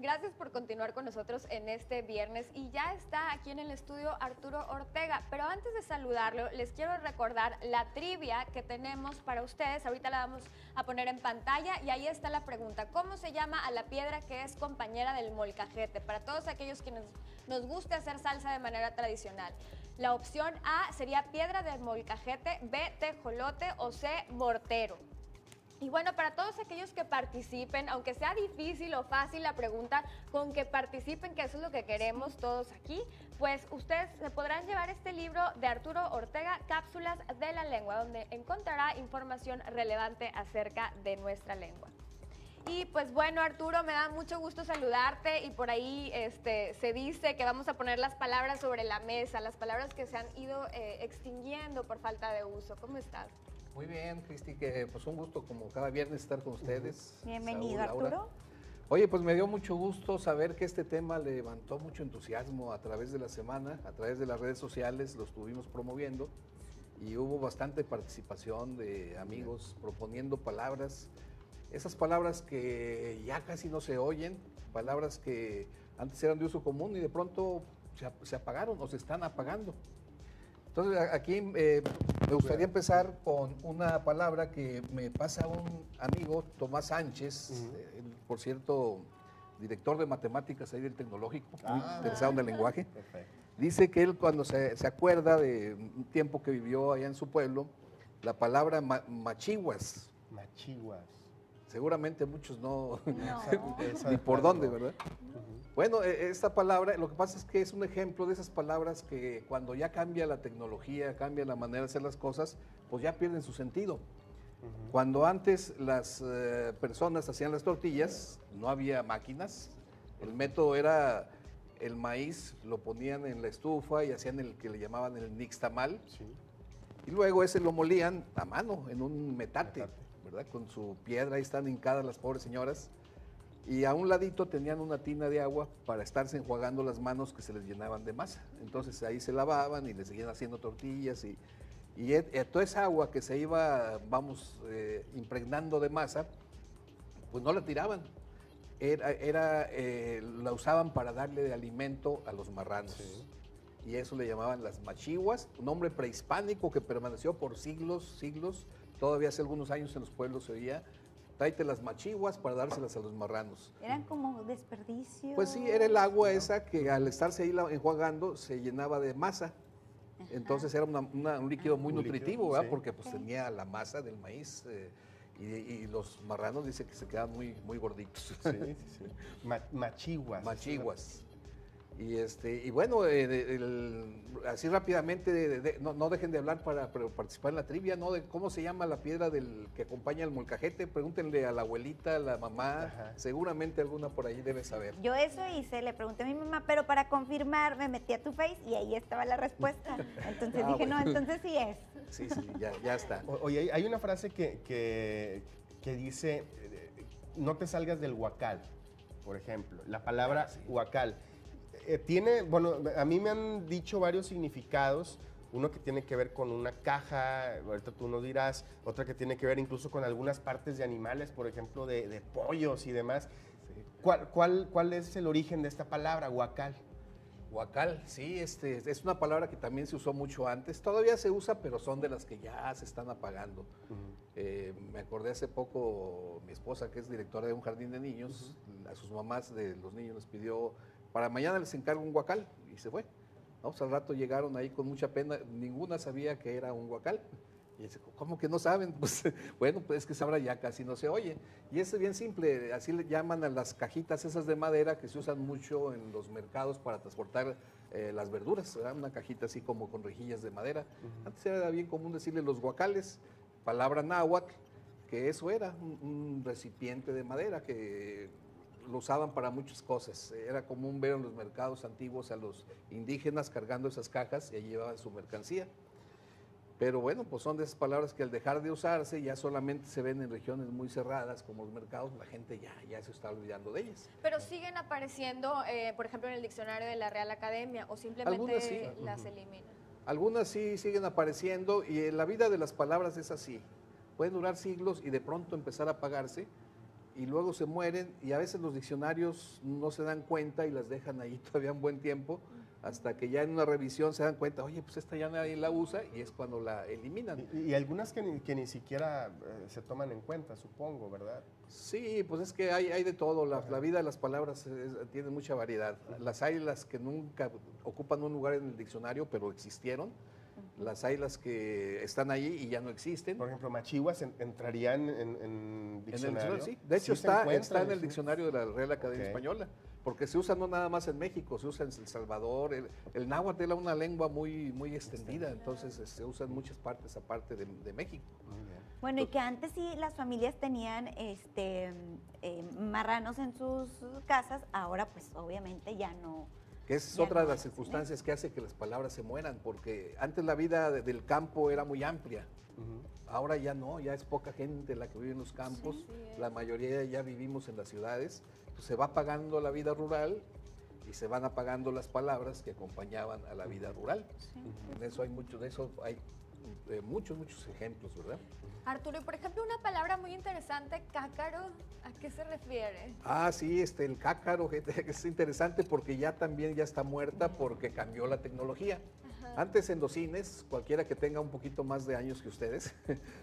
Gracias por continuar con nosotros en este viernes y ya está aquí en el estudio Arturo Ortega, pero antes de saludarlo les quiero recordar la trivia que tenemos para ustedes. Ahorita la vamos a poner en pantalla y ahí está la pregunta: ¿cómo se llama a la piedra que es compañera del molcajete? Para todos aquellos quienes nos gusta hacer salsa de manera tradicional. La opción A sería piedra del molcajete, B tejolote o C mortero. Y bueno, para todos aquellos que participen, aunque sea difícil o fácil la pregunta, con que participen, que eso es lo que queremos todos aquí, pues ustedes se podrán llevar este libro de Arturo Ortega, Cápsulas de la Lengua, donde encontrará información relevante acerca de nuestra lengua. Y pues bueno, Arturo, me da mucho gusto saludarte y por ahí se dice que vamos a poner las palabras sobre la mesa, las palabras que se han ido extinguiendo por falta de uso. ¿Cómo estás? Muy bien, Cristi, que pues un gusto como cada viernes estar con ustedes. Bienvenido, Saúl, Arturo. Oye, pues me dio mucho gusto saber que este tema levantó mucho entusiasmo a través de la semana, a través de las redes sociales, lo estuvimos promoviendo y hubo bastante participación de amigos proponiendo palabras, esas palabras que ya casi no se oyen, palabras que antes eran de uso común y de pronto se apagaron o se están apagando. Entonces, aquí me gustaría empezar con una palabra que me pasa un amigo, Tomás Sánchez, por cierto, director de matemáticas ahí del Tecnológico, muy interesado en el lenguaje. Perfecto. Dice que él cuando se acuerda de un tiempo que vivió allá en su pueblo, la palabra machihuas. Machihuas. Seguramente muchos no, Esa ni por frase dónde, no. ¿verdad? Bueno, esta palabra, lo que pasa es que es un ejemplo de esas palabras que cuando ya cambia la tecnología, cambia la manera de hacer las cosas, pues ya pierden su sentido. Cuando antes las personas hacían las tortillas, no había máquinas, el método era el maíz, lo ponían en la estufa y hacían el que le llamaban el nixtamal, Sí. y luego ese lo molían a mano en un metate, ¿verdad? Con su piedra, ahí están hincadas las pobres señoras. Y a un ladito tenían una tina de agua para estarse enjuagando las manos que se les llenaban de masa. Entonces ahí se lavaban y le seguían haciendo tortillas y toda esa agua que se iba, impregnando de masa, pues no la tiraban. La usaban para darle de alimento a los marranos. Sí. Y eso le llamaban las machihuas, un nombre prehispánico que permaneció por siglos. Todavía hace algunos años en los pueblos se oía: tráete las machihuas para dárselas a los marranos. Eran como desperdicios. Pues sí, era el agua esa que al estarse ahí enjuagando se llenaba de masa. Entonces era un líquido muy nutritivo, ¿verdad? Sí. Porque pues tenía la masa del maíz y los marranos dice que se quedan muy, muy gorditos. Sí, sí, sí. Machihuas. Machihuas. Y bueno, así rápidamente, no dejen de hablar para participar en la trivia, ¿no? De cómo se llama la piedra que acompaña al molcajete. Pregúntenle a la abuelita, a la mamá, seguramente alguna por ahí debe saber. Yo eso hice, le pregunté a mi mamá, pero para confirmar me metí a tu Face y ahí estaba la respuesta. Entonces dije, bueno. no, entonces sí es. Sí, ya está. Oye, hay una frase que dice, no te salgas del huacal, por ejemplo. La palabra huacal. A mí me han dicho varios significados. Uno que tiene que ver con una caja, ahorita tú nos dirás. Otra que tiene que ver incluso con algunas partes de animales, por ejemplo, de pollos y demás. Sí. ¿Cuál es el origen de esta palabra, huacal? Huacal, sí, es una palabra que también se usó mucho antes. Todavía se usa, pero son de las que ya se están apagando. Me acordé hace poco, mi esposa, que es directora de un jardín de niños, a sus mamás de los niños les pidió: para mañana les encargo un huacal, y se fue. ¿No? Pues al rato llegaron ahí con mucha pena, ninguna sabía que era un huacal. Y dice, ¿cómo que no saben? Pues bueno, pues es que ahora ya casi no se oye. Y es bien simple, así le llaman a las cajitas esas de madera que se usan mucho en los mercados para transportar las verduras, ¿verdad? Una cajita así como con rejillas de madera. Antes era bien común decirle los huacales, palabra náhuatl, que eso era un recipiente de madera que lo usaban para muchas cosas. Era común ver en los mercados antiguos a los indígenas cargando esas cajas y allí llevaban su mercancía. Pero bueno, pues son de esas palabras que al dejar de usarse ya solamente se ven en regiones muy cerradas como los mercados, la gente ya se está olvidando de ellas. Pero siguen apareciendo, por ejemplo, en el diccionario de la Real Academia, o simplemente Algunas sí. las eliminan. Algunas sí siguen apareciendo y en la vida de las palabras es así. Pueden durar siglos y de pronto empezar a apagarse y luego se mueren y a veces los diccionarios no se dan cuenta y las dejan ahí todavía un buen tiempo hasta que ya en una revisión se dan cuenta, oye, pues esta ya nadie la usa y es cuando la eliminan. Y algunas que ni siquiera se toman en cuenta, supongo, ¿verdad? Sí, pues es que hay de todo, la vida de las palabras tiene mucha variedad. Las hay las que nunca ocupan un lugar en el diccionario, pero existieron. Las hay las que están ahí y ya no existen. Por ejemplo, machihuas entrarían en En el diccionario. diccionario, sí. De hecho, Sí se está encuentran, en el sí. diccionario de la Real Academia Ok. Española, porque se usa no nada más en México, se usa en El Salvador. El náhuatl era una lengua muy extendida, entonces se usa en muchas partes aparte de México. Muy bien. Bueno, y que antes sí las familias tenían marranos en sus casas, ahora pues obviamente ya no. Que esa es Ya otra de no las es, ¿eh? circunstancias que hace que las palabras se mueran, porque antes la vida del campo era muy amplia. Ahora ya no, ya es poca gente la que vive en los campos, Sí, sí es. la mayoría ya vivimos en las ciudades, pues se va apagando la vida rural y se van apagando las palabras que acompañaban a la vida rural. De eso hay muchos ejemplos, ¿verdad? Arturo, y por ejemplo, una palabra muy interesante, cácaro, ¿a qué se refiere? Ah, sí, el cácaro, gente, es interesante porque ya también ya está muerta porque cambió la tecnología. Antes en los cines, cualquiera que tenga un poquito más de años que ustedes,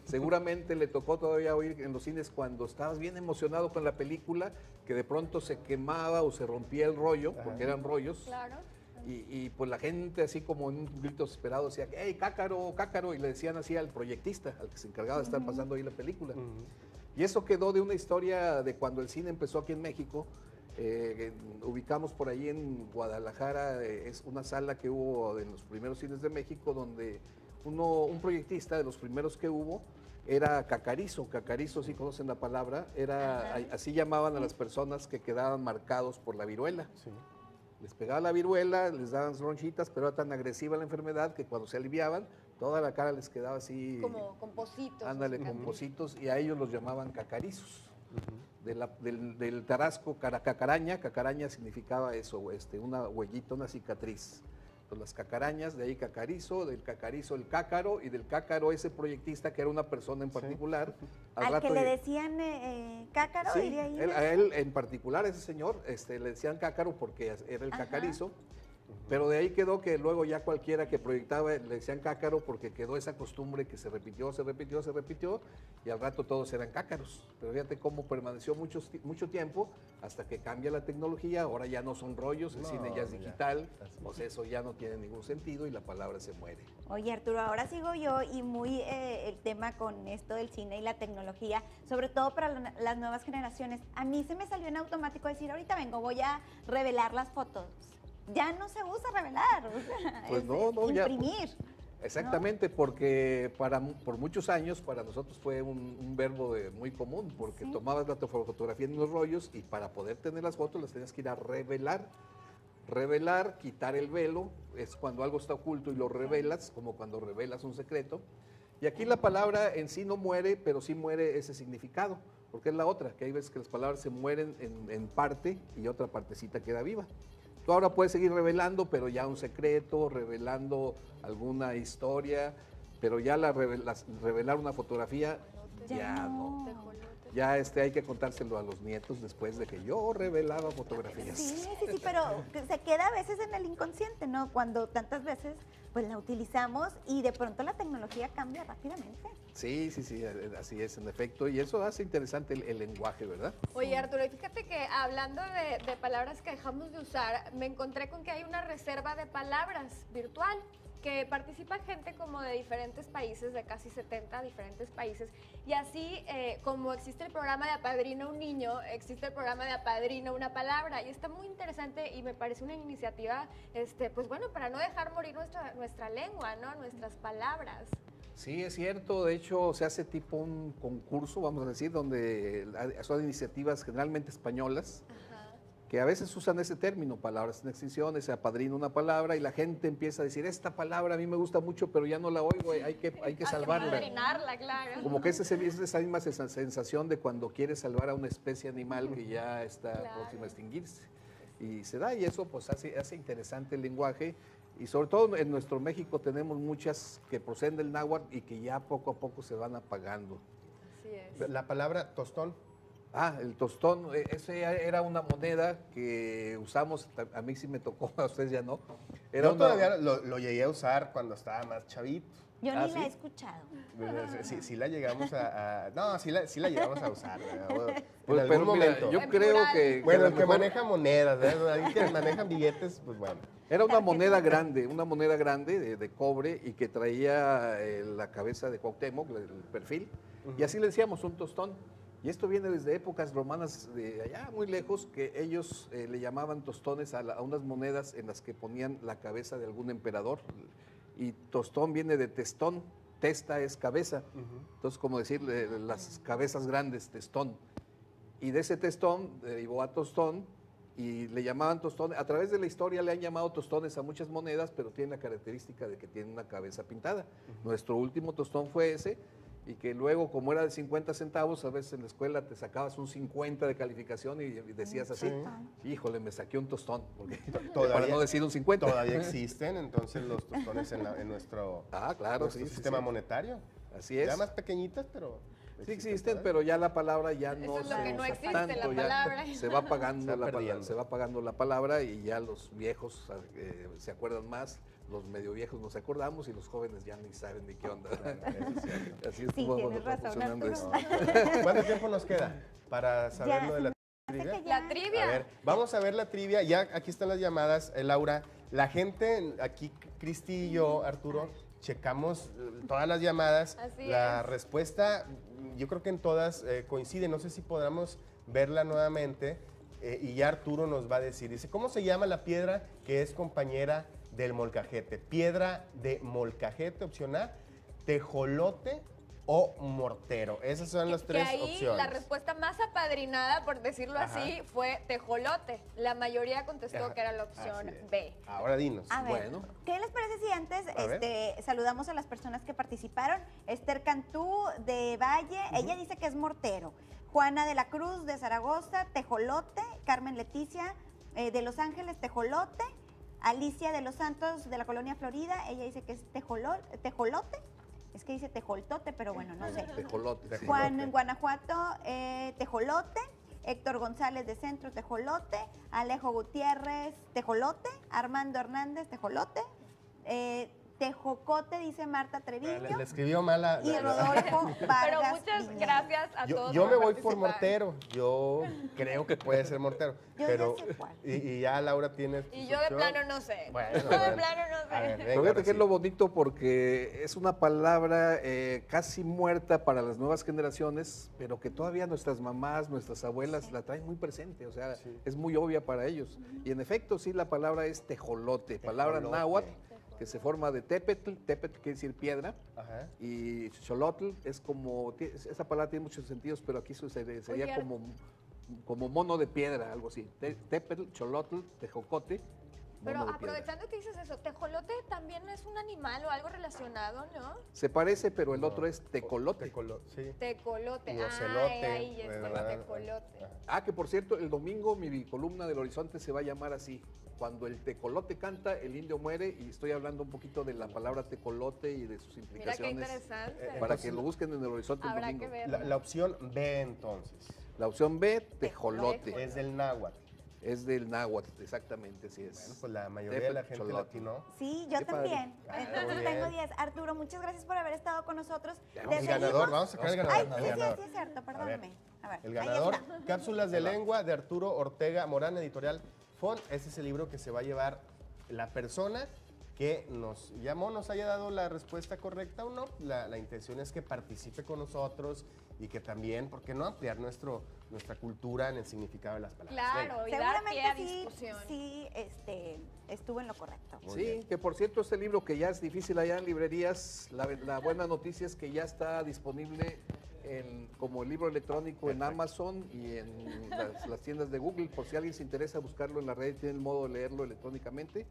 seguramente le tocó todavía oír en los cines cuando estabas bien emocionado con la película, que de pronto se quemaba o se rompía el rollo, porque eran rollos. Claro. Y pues la gente así como en un grito desesperado decía, hey, cácaro, cácaro, y le decían así al proyectista, al que se encargaba de estar pasando ahí la película. Y eso quedó de una historia de cuando el cine empezó aquí en México. Ubicamos por ahí en Guadalajara, es una sala que hubo en los primeros cines de México, donde un proyectista de los primeros que hubo era cacarizo. Cacarizo, si conocen la palabra, así llamaban a las personas que quedaban marcados por la viruela. Sí. Les pegaba la viruela, les daban ronchitas, pero era tan agresiva la enfermedad que cuando se aliviaban, toda la cara les quedaba así. Como compositos. Ándale, con pocitos, y a ellos los llamaban cacarizos. Del tarasco cacaraña, cacaraña significaba eso, una huellita, una cicatriz. Entonces, las cacarañas, de ahí cacarizo, del cacarizo el cácaro, y del cácaro ese proyectista que era una persona en particular. Al que le decían cácaro, Sí, y de ahí. a él en particular, ese señor, le decían cácaro porque era el cacarizo, pero de ahí quedó que luego ya cualquiera que proyectaba le decían cácaro porque quedó esa costumbre que se repitió, y al rato todos eran cácaros. Pero fíjate cómo permaneció mucho tiempo hasta que cambia la tecnología, ahora ya no son rollos, el cine ya es digital, pues eso ya no tiene ningún sentido y la palabra se muere. Oye, Arturo, ahora sigo yo y muy el tema con esto del cine y la tecnología, sobre todo para las nuevas generaciones. A mí se me salió en automático decir, ahorita vengo, voy a revelar las fotos. Ya no se usa revelar, o sea, Pues no, ya, imprimir. Exactamente, porque por muchos años para nosotros fue un verbo muy común, porque Sí. tomabas la fotografía en unos rollos y para poder tener las fotos las tenías que ir a revelar. Revelar, quitar el velo, es cuando algo está oculto y lo revelas, como cuando revelas un secreto. Y aquí la palabra en sí no muere, pero sí muere ese significado, porque es la otra, que hay veces que las palabras se mueren en parte y otra partecita queda viva. Tú ahora puedes seguir revelando, pero ya un secreto, revelando alguna historia, pero ya revelar una fotografía, ya no. Ya hay que contárselo a los nietos después de que yo revelaba fotografías. Sí, pero se queda a veces en el inconsciente, ¿no? Cuando tantas veces pues la utilizamos y de pronto la tecnología cambia rápidamente. Sí, así es, en efecto. Y eso hace interesante el lenguaje, ¿verdad? Oye, Arturo, y fíjate que hablando de palabras que dejamos de usar, me encontré con que hay una reserva de palabras virtual, que participa gente como de diferentes países, de casi 70 diferentes países, y así como existe el programa de Apadrina un niño, existe el programa de Apadrina una palabra, y está muy interesante y me parece una iniciativa, pues bueno, para no dejar morir nuestra lengua, ¿no? Nuestras palabras. Sí, es cierto. De hecho, se hace tipo un concurso, vamos a decir, donde son iniciativas generalmente españolas, que a veces usan ese término, palabras en extinción, se apadrina una palabra y la gente empieza a decir, esta palabra a mí me gusta mucho, pero ya no la oigo, hay que salvarla. Apadrinarla, claro. Como que es esa misma sensación de cuando quieres salvar a una especie animal que ya está próxima a extinguirse. Y se da, y eso pues hace interesante el lenguaje. Y sobre todo en nuestro México tenemos muchas que proceden del náhuatl y que ya poco a poco se van apagando. Así es. La palabra tostón. El tostón, ese era una moneda que usamos, a mí sí me tocó, a ustedes ya no. Yo todavía lo llegué a usar cuando estaba más chavito. Yo ¿Ah, ni la sí? he escuchado. Sí la llegamos no, sí la llegamos a usar. ¿Verdad? En Pues, algún pero mira, momento. yo En creo plural. que Bueno, a el lo que mejor maneja monedas, ¿verdad? Alguien que manejan billetes, pues bueno. era una moneda grande de cobre y que traía la cabeza de Cuauhtémoc, el perfil, y así le decíamos un tostón. Y esto viene desde épocas romanas de allá muy lejos, que ellos le llamaban tostones a unas monedas en las que ponían la cabeza de algún emperador. Y tostón viene de testón, testa es cabeza. Entonces, como decir, las cabezas grandes, testón. Y de ese testón derivó a tostón y le llamaban tostón. A través de la historia le han llamado tostones a muchas monedas, pero tienen la característica de que tienen una cabeza pintada. Nuestro último tostón fue ese. Y que luego, como era de 50 centavos, a veces en la escuela te sacabas un 50 de calificación y decías así, híjole, me saqué un tostón, porque, para no decir un 50. Todavía existen entonces los tostones en nuestro, claro, nuestro sistema monetario. Así es. Ya más pequeñitas, pero... Sí existen, pero ya la palabra ya Eso no es lo se que no usa existe, tanto, la ya palabra. se va apagando Se va la palabra, perdiendo. se va apagando la palabra y ya los viejos se acuerdan más, los medio viejos nos acordamos y los jóvenes ya ni saben ni qué onda. Eso es cierto. Así Sí, estuvo tienes razón, funcionando Arturo. eso. ¿Cuánto tiempo nos queda para saber lo de la Hace trivia? que ya- La trivia. A ver, vamos a ver la trivia. Ya aquí están las llamadas, Laura. La gente, aquí Cristi y yo, Arturo, checamos todas las llamadas. Así La es. respuesta, yo creo que en todas coincide. No sé si podamos verla nuevamente. Y ya Arturo nos va a decir. Dice, ¿cómo se llama la piedra que es compañera del molcajete? Piedra de molcajete, opción A, tejolote o mortero. Esas son las Que tres ahí opciones. la respuesta más apadrinada, por decirlo Ajá. así, fue tejolote. La mayoría contestó Ajá, que era la opción así es. B. Ahora dinos. A ver, Bueno. ¿qué les parece si antes A ver. saludamos a las personas que participaron? Esther Cantú de Valle, ella dice que es mortero. Juana de la Cruz de Zaragoza, tejolote. Carmen Leticia de Los Ángeles, tejolote. Alicia de los Santos de la Colonia Florida, ella dice que es tejolote. Es que dice tejoltote, pero bueno, no sé. Tejolote, sí. Juan en Guanajuato, tejolote. Héctor González de Centro, tejolote. Alejo Gutiérrez, tejolote. Armando Hernández, tejolote. Tejocote, dice Marta Treviño. Le escribió mal Y Rodolfo Pero Vargas muchas Viñedo. gracias a todos. Yo me voy por participar. mortero. Yo creo que puede ser mortero. Yo ya pero sé cuál. y ya Laura tiene. Y su yo de opción. plano no sé. Bueno, Yo de bueno. plano no sé. A ver, venga, Pero fíjate ahora que es sí. lo bonito porque es una palabra casi muerta para las nuevas generaciones, pero que todavía nuestras mamás, nuestras abuelas la traen muy presente, o sea, es muy obvia para ellos. Y en efecto, sí, la palabra es tejolote, palabra Tejolote. náhuatl, que se forma de tepetl, tepetl quiere decir piedra, Ajá. y xolotl es como, esa palabra tiene muchos sentidos, pero aquí sería Oye, como mono de piedra, algo así. Tepetl, xolotl, tejocote. Pero mono de piedra. aprovechando que dices eso, tejolote también es un animal o algo relacionado, ¿no? Se parece, pero el otro es tecolote. Sí. Tecolote. Y ocelote, Ahí está el ¿verdad? tecolote. Ah, que por cierto, el domingo mi columna del Horizonte se va a llamar así. Cuando el tecolote canta, el indio muere, y estoy hablando un poquito de la palabra tecolote y de sus Mira qué implicaciones. interesante. Para Entonces, que lo busquen en el Horizonte el Habrá domingo. que verlo. La opción B entonces. La opción B, tejolote. Es del náhuatl. Es del náhuatl, exactamente, así es. Bueno, pues la mayoría de la Tepetl, gente xolotl. latino. Sí, yo Qué padre. también. Ah, Entonces muy tengo bien. 10. Arturo, muchas gracias por haber estado con nosotros. Ya, Te El seguimos. ganador, vamos a sacar el Ay, ganador. sí, el sí, ganador. sí, es cierto, perdóname. A ver, El ahí ganador, está. Cápsulas de Lengua de Arturo Ortega Morán, editorial FON. Ese es el libro que se va a llevar la persona que nos llamó, nos haya dado la respuesta correcta o no. La intención es que participe con nosotros y que también, ¿por qué no ampliar nuestra cultura en el significado de las palabras? Claro, y dar pie a Seguramente sí, discusión. sí, estuvo en lo correcto. Muy Sí, bien. que por cierto, este libro que ya es difícil allá en librerías, la buena noticia es que ya está disponible como libro electrónico en Amazon y en las tiendas de Google. Por si alguien se interesa buscarlo en la red y tiene el modo de leerlo electrónicamente,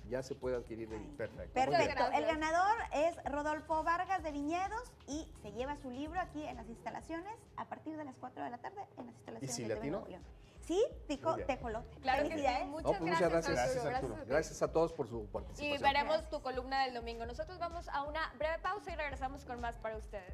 ya se puede adquirir ahí. Perfecto. Perfecto. gracias. El ganador es Rodolfo Vargas de Viñedos y se lleva su libro aquí en las instalaciones a partir de las 4 de la tarde en las instalaciones sí de le TV atinó? Nuevo León. Sí, dijo Muy bien. tejolote. Claro que sí. Felicidades. Muchas, No, pues muchas gracias, gracias. Arturo. Gracias, Arturo. Gracias a todos por su Y participación. veremos tu columna del domingo. Nosotros vamos a una breve pausa y regresamos con más para ustedes.